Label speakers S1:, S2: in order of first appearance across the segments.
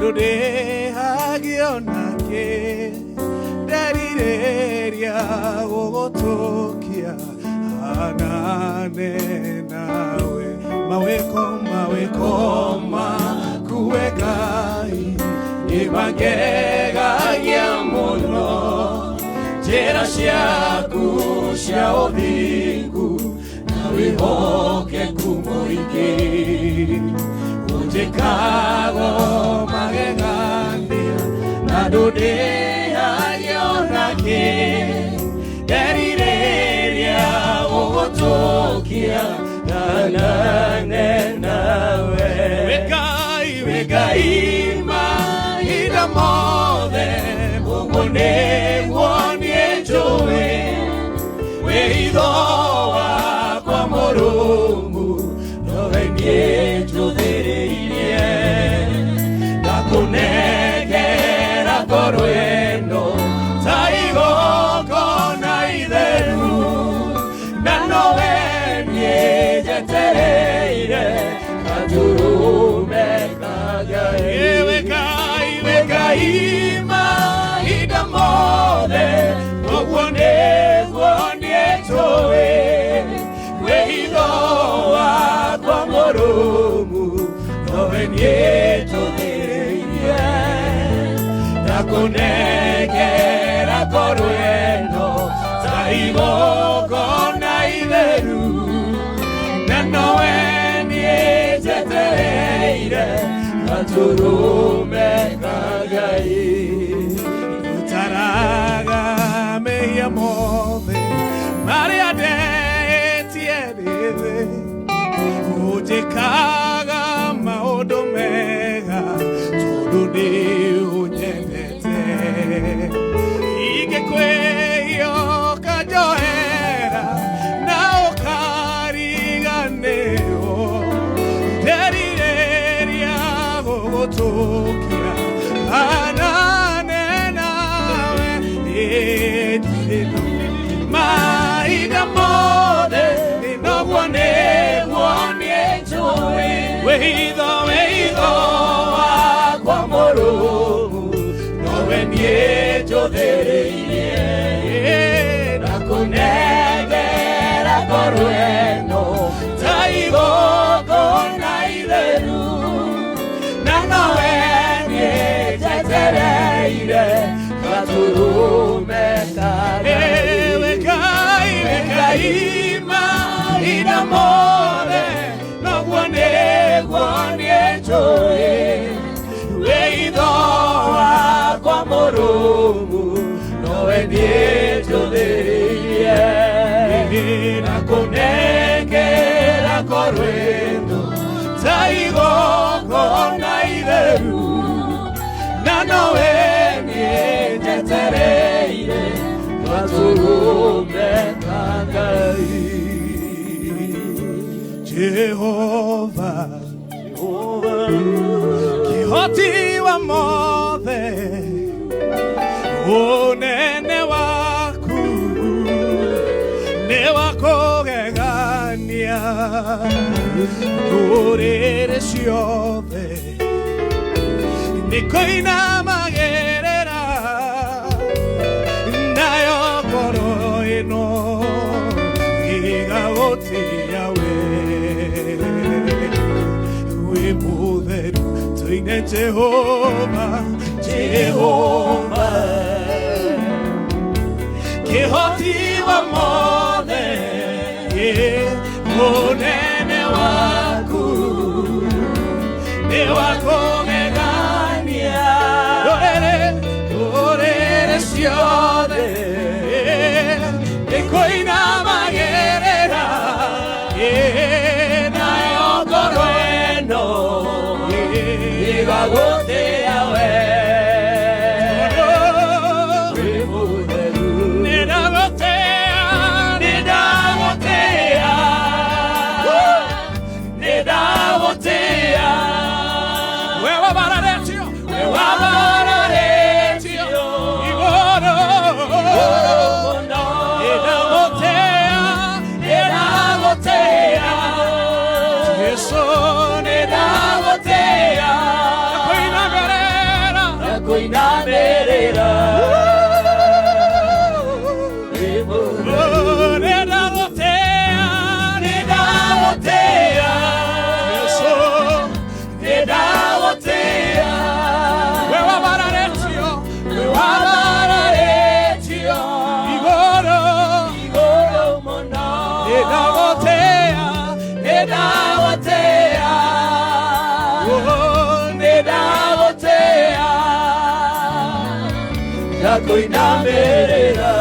S1: Narude hagionake Darireria Ogotokia Anane nawe Mawe koma Kuegai Ibangega Yamono Jera Shaku Shaodingu Nawe Hoke Kumoike Ujekago Magengandia Narude hagionake Darireria Ogotokia Anane nawe Wegai mahida mode Bugone wonye joe Weidoa kwa morungu No venye jodereirie Nakunekera korueno Taigo kona ideru Nanovenye jetereire Kajurume kagae Wegai mahida mode Bugone wonye joe Weidoa kwa morungu No venye jodereirie Nakunekera korueno Taigo kona ideru Nanovenye jetereire Kajurume kagai Utaraga meia move Maria de tiedeve Ujekaga maodomega Todo de unyendete Ige kweyo kajoera Nao kariganeo Derireria Ogotokia Anane nawe Mahida mode No one joy Weido Aquamoru No venye jodereirie Nakunegera korueno Taigo konaideru Nanovenye jetereire Kajurume kagai Wegai mahida mode No one joy Weido Aquamoru No venye jodereirie Nakunekera korueno Taigo konaideru Nanovenye jetereire Kajurume kagai Jehovah Kihoti wa mothe Unene waku Ne wako gegania Urere ciothe Nikoina magerera Nayo koro ino Igagotia Mutheru tuine Jehovah Kihoti wa mothe Munene waku Ni wako megania Dorere ciothe Nikoina magerera Nayo korueno Igagotea we Ninagotea ndakoinamerera ndakoinamerera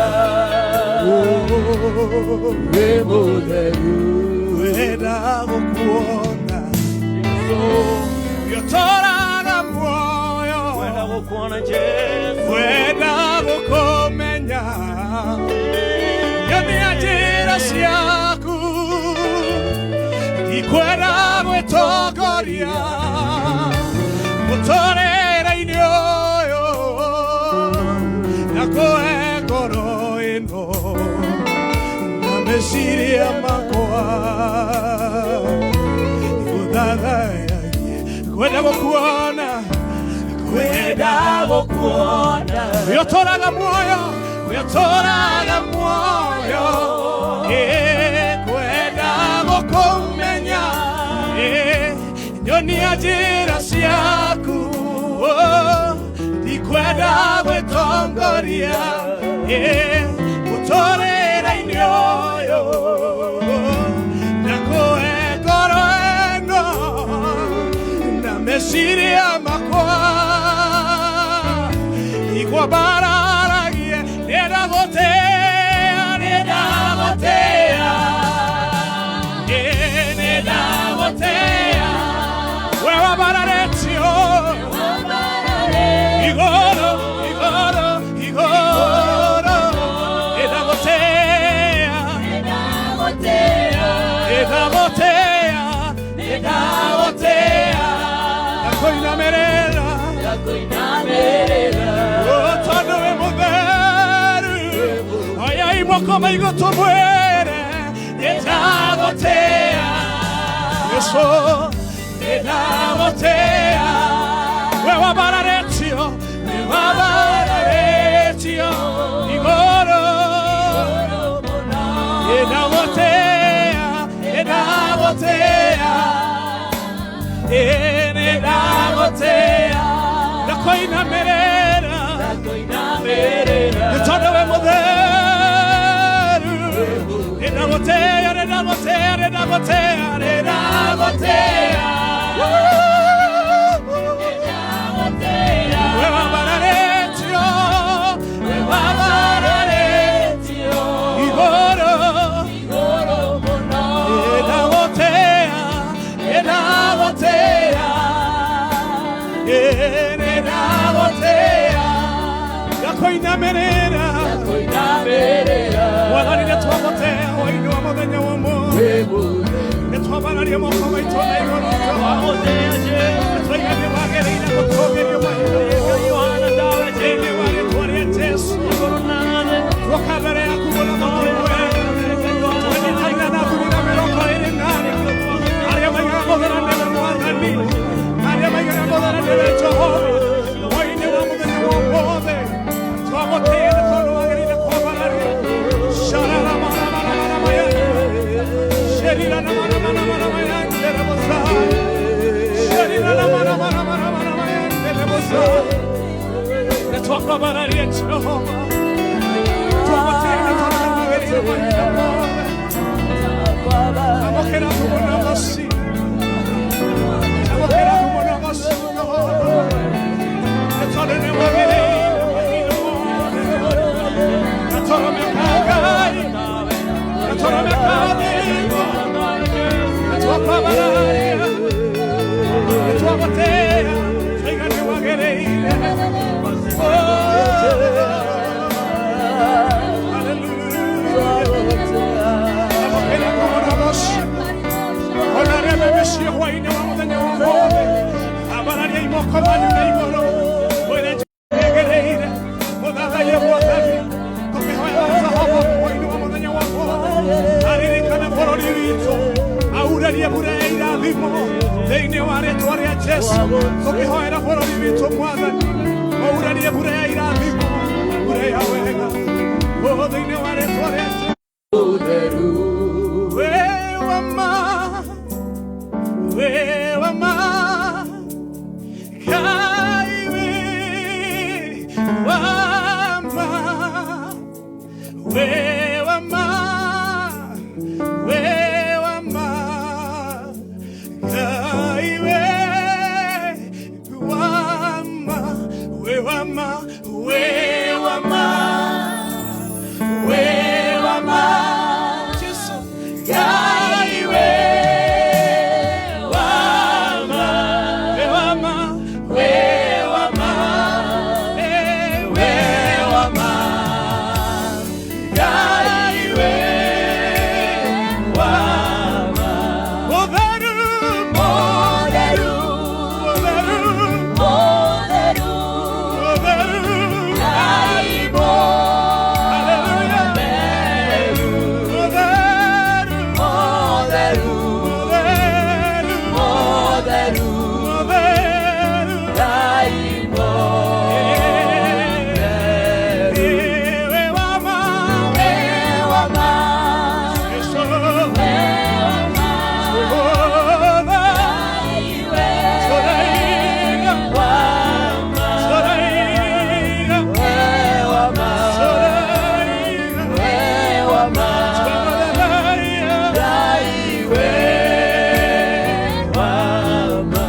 S1: wemutheru wenda gukuona yotoraga muoyo wenda gukuona Jesu wenda gukumenya nyonia njĩra ciaku ikwenda gwĩtongoria mũtũrĩre-inĩ ũyũ nakuhe ngoro ĩno na meciria makwa igũthathayagie kwenda gũkuona wĩũtũraga muoyo wĩũtũraga muoyo kwenda gũkũmenya nyonia njĩra ciaku ndikwenda gwĩtongoria mũtũrĩre-inĩ ũyũ nakuhe ngoro ĩno na meciria makwa igũbararagie nĩndagũtĩĩa nĩndagũtĩĩa nĩndagũtĩĩa we wabararĩtio igũrũ igũrũ igũrũ nĩndagũtĩĩa nĩndagũtĩĩa nĩndagũtĩĩa ndakoinamerera tondũ wĩ mũtheru oya imoko maitũ tũmwĩre nĩndagũtĩĩa Yesu nĩndagũtĩĩa we wabararĩtio igũrũ nĩndagũtĩĩa nĩndagũtĩĩa nĩndagũtĩĩa ndakoinamerera nĩ tondũ wĩ mũtheru nĩndagũtĩĩa nĩndagũtĩĩa nĩndagũtĩĩa nĩndagũtĩĩa we wabararĩtio igũrũ nĩndagũtĩĩa nĩndagũtĩĩa nĩndagũtĩĩa ndakoinamerera wathani nĩtwagũtĩĩa hwaĩ-inĩ wa mũthenya wa ũmũthĩ nĩtwambararia moko maitũ na igũrũ nĩtwaigania wagĩrĩire gũtũũgĩrio thĩinĩ wa rĩĩtwa rĩa Jesũ twoka mbere yaku mũno mũtũmwe twanyitana na thuri na mĩrongo ĩrĩ na arĩa maigaga mũtharanĩre mwathani arĩa maigaga mũtharanĩre Jehova hwaĩ-inĩ wa mũthenya wa ũmũthĩ twagũtĩĩa nĩ tondũ wagĩrĩire kwambararia shararamaramaramaya sheriranamaramaramaya nderebosa sheriranamaramaramaya nderebosa netwakwambararia Jehova twagũtĩĩa nĩ tondũ wagĩrĩire mahinda mothe amokera tumona mosi amokera tumona mosi nĩ tondũ nĩ wagĩrĩire mahinda mothe natoro mĩkangai natoro mĩkanthimo netwakwambararia netwagũtĩĩa twiga nĩ wagĩrĩire Onarememeshie hwaĩ-inĩ wa mũthenya wa ũmũthĩ ambararia imoko manyu na igũrũ mwĩre njagĩrĩire mũthathaie mwathani tũkĩhoya Jehova hwaĩ-inĩ wa mũthenya wa ũmũthĩ aririkane bũrũri witũ aurarie mbura ya irathimo thĩinĩ wa rĩĩtwa rĩa Jesũ tũkĩhoera bũrũri witũ mwathani Uranie burea irathimo, burea wega. Oh, thĩinĩ wa rĩĩtwa rĩa Jesũ. We wama, Ngai we wama, we wama, we wama, Ngai we wama, we wama, we wama, we wama, Jesu, Ngai we wama, we wama, we wama, we wama, Ngai we wama. Otheru, otheru, otheru, otheru, Ngai mo. Hallelujah. Otheru, otheru, otheru, otheru, Ngai mo. We wama, we wama, Yesu, we wama, Jehovah, Soraiga, wama, Soraiga, we wama, Soraiga, we wama, Soraiga, Ngai we wama.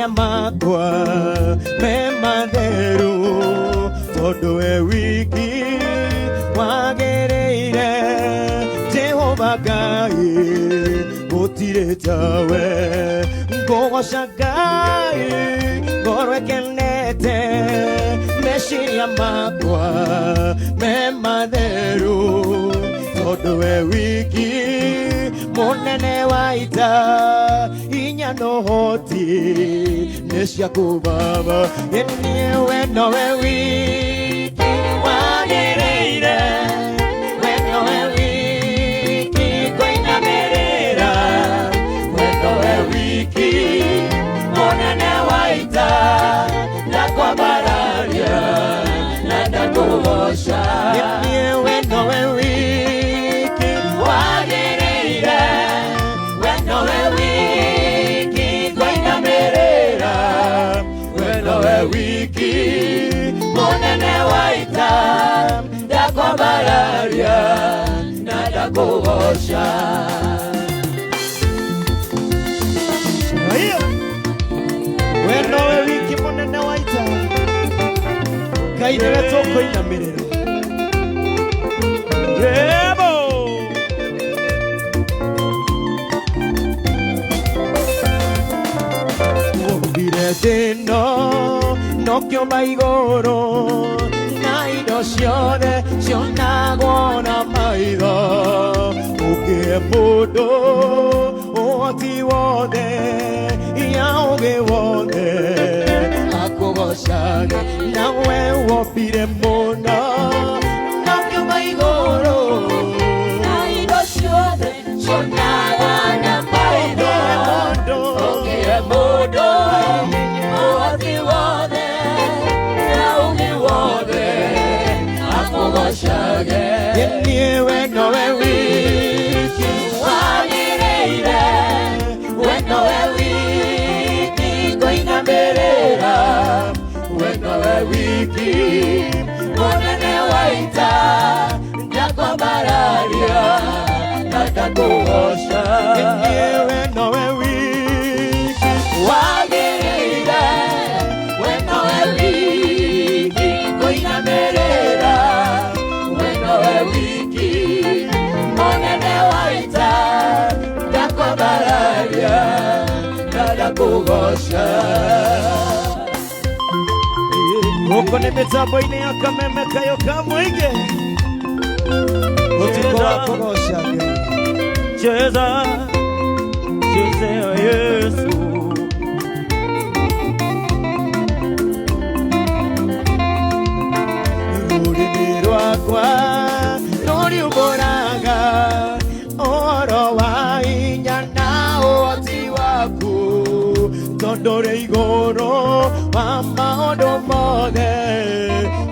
S2: meciria makwa me matheru tondu we wiki wagĩrĩire Jehova Ngai gũtirĩ tawe ngũgoca Ngai ngoro ĩkenete meciria makwa me matheru tondu we wiki mũnene wa ita inya no hoti nĩ ciaku Baba niĩ we nowe wiki wagĩrĩire we nowe wiki ngũinamĩrĩra we nowe wiki mũnene wa ita ndakwambararia na ndakũgoca niĩ we nowe wiki wagĩrĩire we nowe wiki ngũinamĩrĩra we nowe wiki mũnene wa ita ndakwambararia na ndakũgoca we nowe wiki mũnene wa ita Ngai nĩwe tũkũinamĩrĩra Yebo Ũmbire thĩno no kĩũmba igũrũ na indo ciothe cionagwo na maitho ũngĩhe mũndũ ũhoti wothe ya ũgĩ wothe akũgocage nawe wombire mũno no kĩũmba igũrũ na indo ciothe cionagwo na maitho ũngĩhe mũndũ ũhoti wothe ya ũgĩ wothe akũgocage niĩ we nowe wiki wagĩrĩire we nowe wiki ngũinamĩrĩra we nowe wiki mũnene wa ita ndakwambararia na ndakũgoca niĩ we nowe wiki wagĩrĩire we nowe wiki ngũinamĩrĩra we nowe wiki mũnene wa ita ndakwambararia na ndakũgoca Gũkũ nĩ mĩtambo-inĩ ya kameme kayo ka mũingĩ ũtukũ wa kũgoca Ngai cheza chezea Yesu rũrĩmĩ rwakwa rũriumbũraga ũhoro wa hinya na ũhoti waku tondũ ũrĩ igũrũ wa maũndũ mothe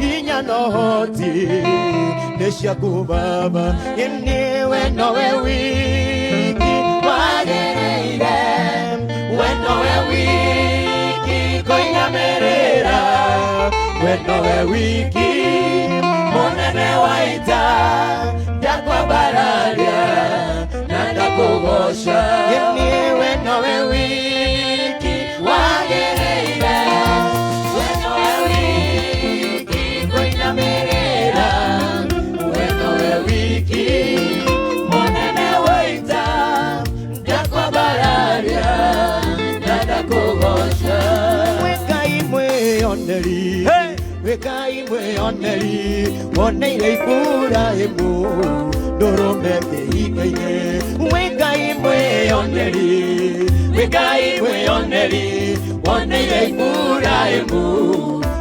S2: hinya na ũhoti nĩ ciaku Baba niĩ we nowe wiki wagĩrĩire we nowe wiki ngũinamĩrĩra we nowe wiki mũnene wa ita ndakwambararia na ndakũgoca niĩ we nowe wiki wagĩrĩire we nowe wiki ngũinamĩrĩra we nowe wiki mũnene wa ita ndakwambararia na ndakũgoca we Ngai mwĩoneri we Ngai mwĩoneri woneire Iburahĩmu ndũrũme kĩhinga-inĩ we Ngai mwĩoneri we Ngai mwĩoneri woneire Iburahĩmu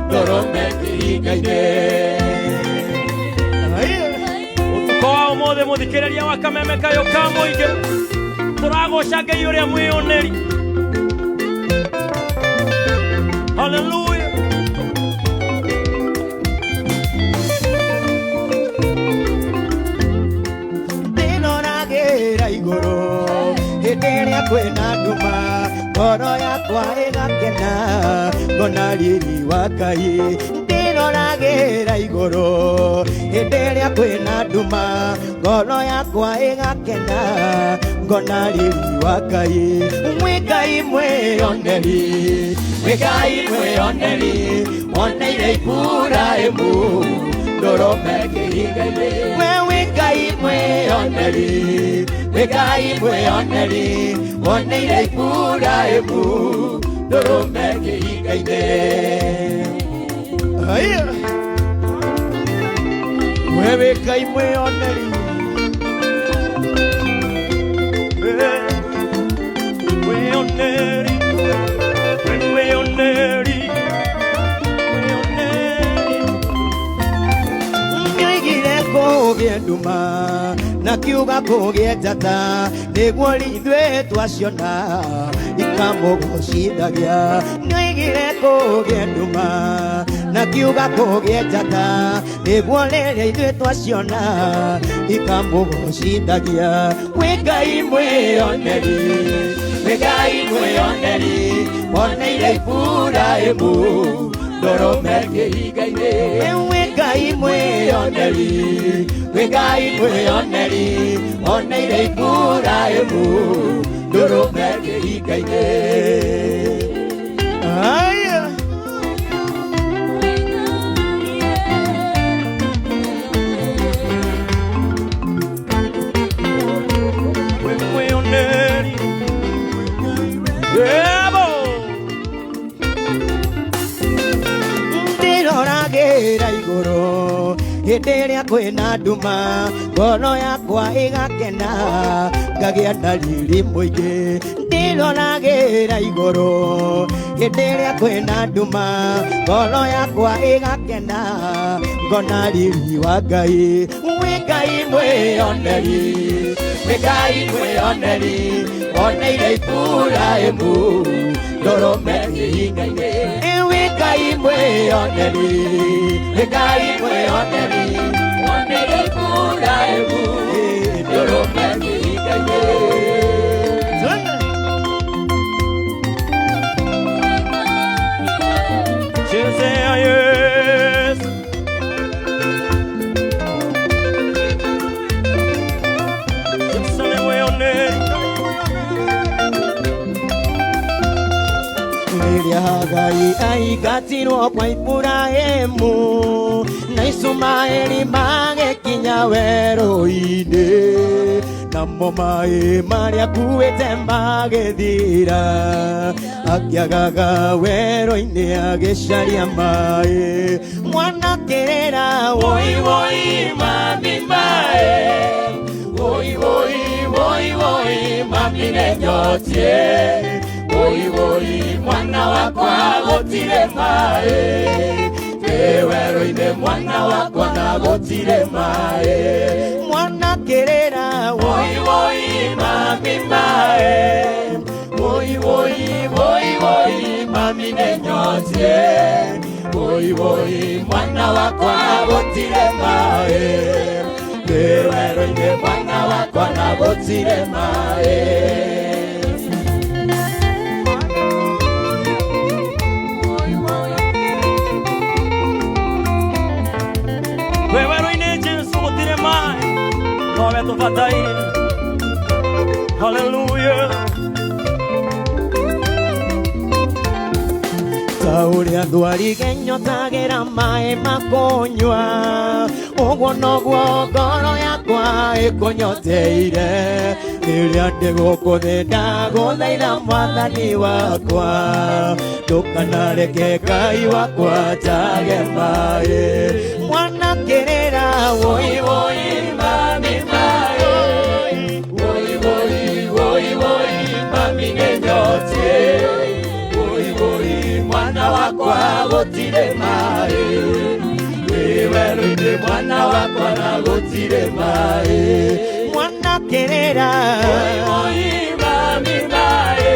S2: ndũrũme kĩhinga-inĩ
S1: Ũtukũ wa ũmũthĩ mũthikĩrĩria wa kameme kayo ka mũingĩ tũragoca Ngai ũrĩa mwĩoneri Hallelujah
S2: ndĩroragĩra igũrũ hĩndĩ ĩrĩa kwĩna nduma ngoro yakwa ĩgakena ngona riri wa Ngai ndĩroragĩra ndĩroragĩra igũrũ hĩndĩ ĩrĩa kwĩna nduma ngoro yakwa ĩgakena ngona riri wa Ngai wĩ Ngai mwĩoneri wĩ Ngai mwĩoneri woneire Iburahĩmu ndũrũme kĩhinga-inĩ we wĩ Ngai mwĩoneri wĩ Ngai mwĩoneri woneire Iburahĩmu ndũrũme kĩhinga-inĩ we wĩ Ngai mwĩoneri
S1: mwĩoneri mwĩoneri
S2: nĩoigire kũgĩe nduma na kiuga kũgĩe njata nĩguo ithuĩ twaciona ikamũgocithagia nĩoigire kũgĩe nduma na kiuga kũgĩe njata nĩguo rĩrĩa ithuĩ twaciona ikamũgocithagia wĩ Ngai mwĩoneri wĩ Ngai mwĩoneri woneire Iburahĩmu ndũrũme kĩhinga-inĩ wĩ Ngai mwĩoneri wĩ Ngai mwĩoneri woneire Iburahĩmu ndũrũme kĩhinga-inĩ ndĩroragĩra igũrũ hĩndĩ ĩrĩa kwĩna nduma ngoro yakwa ĩgakena ngagĩa na riri mũingĩ ndĩroragĩra igũrũ hĩndĩ ĩrĩa kwĩna nduma ngoro yakwa ĩgakena ngona riri wa Ngai wĩ Ngai mwĩoneri wĩ Ngai mwĩoneri woneire Iburahĩmu ndũrũme kĩhinga-inĩ wĩ Ngai mwĩoneri wĩ Ngai mwĩoneri woneire Iburahĩmu ndũrũme kĩhinga-inĩ
S1: chezea Yesu chezea mwĩoneri
S2: rĩrĩa Hagai aingatirwo kwa Iburahĩmu na Ishumaeli magĩkinya werũ-inĩ namo maĩ marĩa akuĩte magĩthira akĩagaga werũ-inĩ agĩcaria maĩ mwana kĩrĩra woi woi mami maĩ woi woi woi woi mami nĩnyotie woi woi mwana wakwa gũtirĩ maĩ werũ-inĩ mwana wakwa na gũtirĩ maĩ mwana kĩrĩra woi woi mami maĩ woi woi woi woi mami nĩnyotie woi woi mwana wakwa gũtirĩ maĩ werũ-inĩ mwana wakwa na gũtirĩ maĩ
S1: Hallelujah.
S2: ta ũrĩa thwarige nyotagĩra maĩ makũnyua ũguo noguo ngoro yakwa ĩkũnyoteire rĩrĩa ndĩ gũkũ thĩ ndagũthaitha Mwathani wakwa ndũkanareke Ngai wakwa njage maĩ mwana kĩrĩra woi woi mami maĩ woi woi woi woi mami nĩnyotie woi woi mwana wakwa gũtirĩ maĩ werũ-inĩ mwana wakwa na gũtirĩ maĩ mwana kĩrĩra woi woi mami maĩ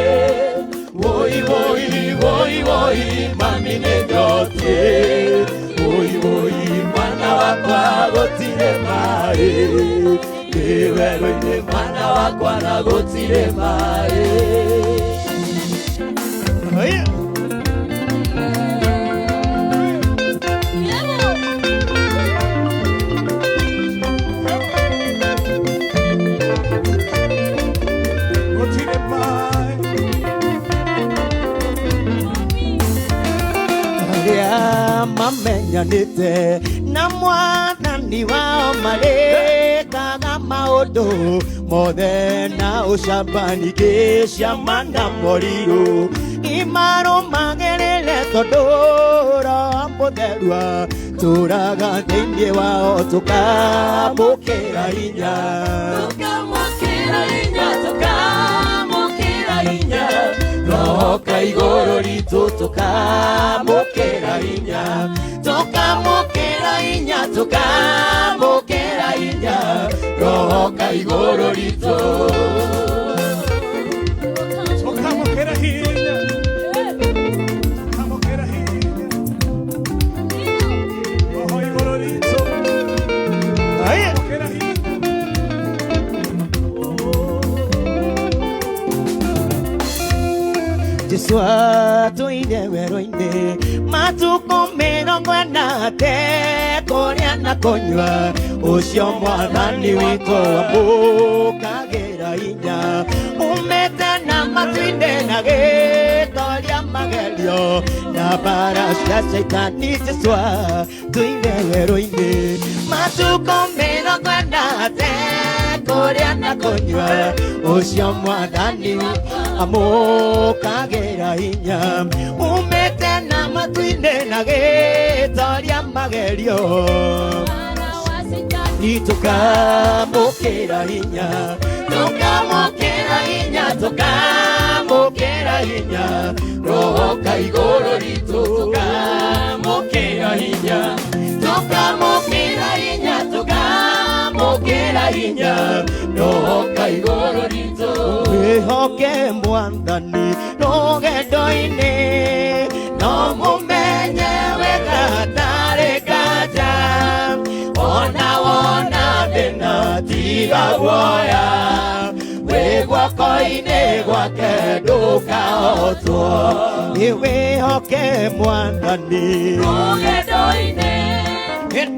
S2: woi woi woi woi mami nĩnyotie woi woi mwana wakwa gũtirĩ maĩ werũ-inĩ mwana wakwa na gũtirĩ maĩ manyanite na mwathani wao marekaga maundu mothe na ucambani cia mana moriru imarũmagĩrĩre tondũ Roho Mũtheru tũraga thĩinĩ wao tũkamũkĩra hinya roka igũrũ ritũ tũkamũkĩra hinya tũkamũkĩra hinya tũkamũkĩra hinya roka igũrũ ritũ
S1: tũkamũkĩra hinya tũkamũkĩra hinya roho igũrũ ritũ tũkamũkĩra hinya
S2: Jesũ atũire werũ-inĩ matukũ 40 kũrĩa na kũnyua ũcio mwathani witũ amũkagĩra hinya umĩte na matu-inĩ na gĩtoria magerio na mbara cia Shaitani Jesũ atũire werũ-inĩ matukũ 40 kũrĩa na kũnyua ũcio mwathani amũkagĩra hinya umĩte na matu-inĩ na gĩtoria magerio tũkamũkĩra hinya tũkamũkĩra hinya tũkamũkĩra hinya roka igũrũ ritũ tũkamũkĩra hinya tũkamũkĩra hinya tũkamũkĩra hinya roka igũrũ ritũ wĩhoke mwathani rũgendo-inĩ no mũmenye wega tarĩ nganja ona wona thĩna tiga guoya wĩ guoko-inĩ gwake ndũkahotwo wĩhoke mwathani rũgendo-inĩ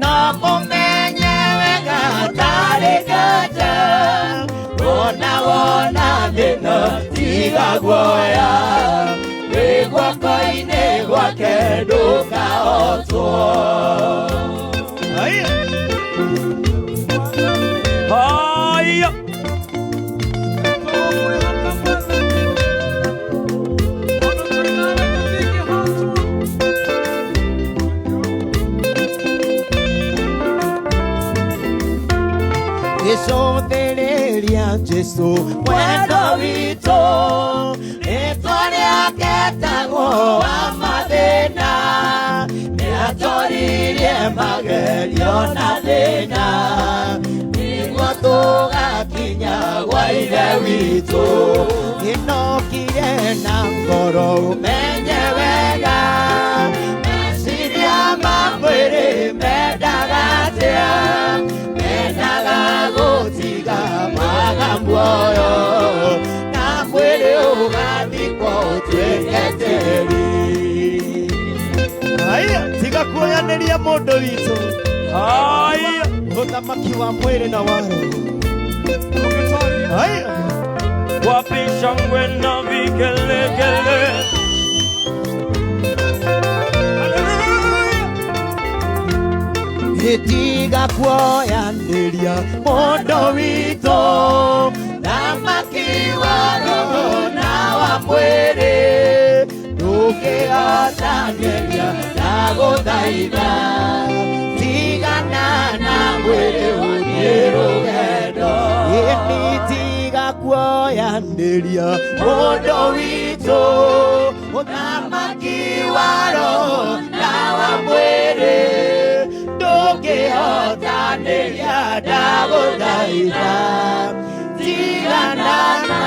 S2: no mũmenye wega tarĩ nganja ona wona thĩna tiga guoya wĩ guoko-inĩ gwake ndũkahotwo
S1: Haya.
S2: Gĩcũthĩrĩria Jesũ wendo witũ rĩtwa rĩake tagwo wa mathĩna nĩatũririe magerio na thĩna nĩguo tũgakinya gwa Ithe witũ gĩnokire na ngoro ũmenye wega meciria ma mwĩrĩ mendaga atĩa mendaga gũtiga mwaga muoyo na mwĩrĩ ũgathikwo ũtuĩke tĩri tiga kuoyanĩria mũndũ witũ ũthamaki wa mwĩrĩ na wa roho
S3: wapi shangwe na vigelegele
S2: tiga kuoyanĩria mũndũ witũ thamaki wa roho na wa mwĩrĩ ndũkĩhotanĩria na gũthaitha tigana na mwĩrĩ ũthiĩ rũgendo ĩni tiga kuoyanĩria mũndũ witũ ũthamaki wa roho na wa mwĩrĩ ndũkĩhotanĩria ndagũthaitha tigana na